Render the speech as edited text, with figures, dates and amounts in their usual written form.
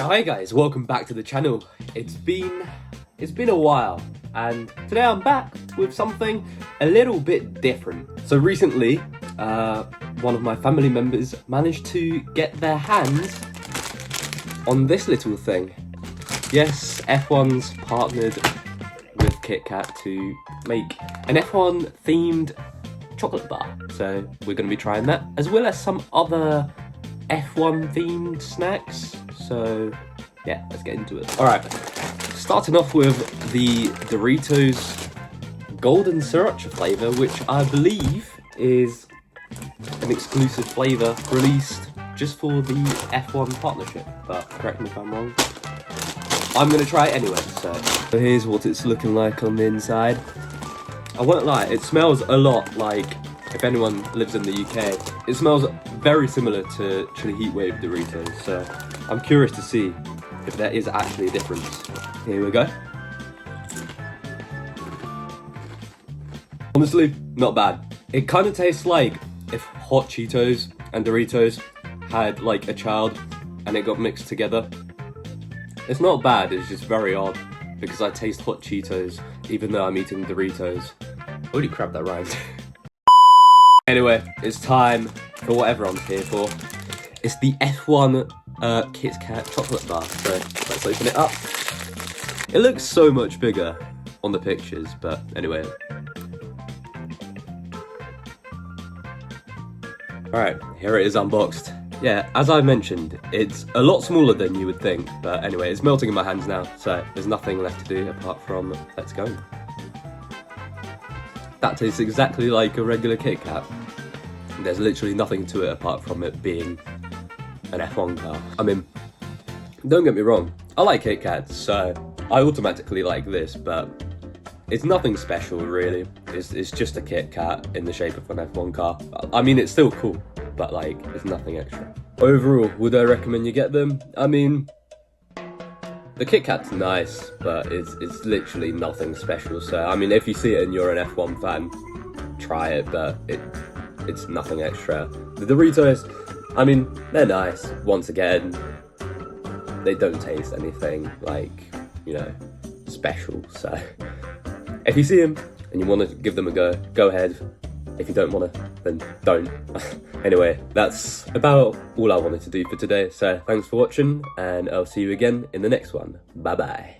Hi guys, welcome back to the channel. It's been a while, and today I'm back with something a little bit different. So recently, one of my family members managed to get their hands on this little thing. Yes, F1's partnered with Kit Kat to make an F1 themed chocolate bar. So we're going to be trying that, as well as some other F1 themed snacks. So yeah, let's get into it. Alright, starting off with the Doritos golden sriracha flavour, which I believe is an exclusive flavour released just for the F1 partnership, but correct me if I'm wrong. I'm going to try it anyway, so here's what it's looking like on the inside. I won't lie, it smells a lot like, if anyone lives in the UK, it smells very similar to Chili Heatwave Doritos, so I'm curious to see if there is actually a difference. Here we go. Honestly, not bad. It kind of tastes like if Hot Cheetos and Doritos had like a child and it got mixed together. It's not bad, it's just very odd because I taste Hot Cheetos even though I'm eating Doritos. Holy crap, that rhymed. Anyway, it's time for what everyone's here for. It's the F1 Kit Kat chocolate bar, so let's open it up. It looks so much bigger on the pictures, but anyway. Alright, here it is unboxed. Yeah, as I mentioned, it's a lot smaller than you would think, but anyway, it's melting in my hands now, so there's nothing left to do apart from let's go. That tastes exactly like a regular Kit Kat. There's literally nothing to it apart from it being an F1 car. I mean, don't get me wrong, I like Kit Kats, so I automatically like this, but it's nothing special really. It's just a Kit Kat in the shape of an F1 car. I mean, it's still cool, but like, it's nothing extra. Overall, would I recommend you get them? I mean, the Kit Kat's nice, but it's literally nothing special. So, I mean, if you see it and you're an F1 fan, try it, but it's nothing extra. The Doritos, I mean, they're nice. Once again, they don't taste anything like, you know, special. So, if you see them and you want to give them a go, go ahead. If you don't want to, then don't. Anyway, that's about all I wanted to do for today. So thanks for watching, and I'll see you again in the next one. Bye bye.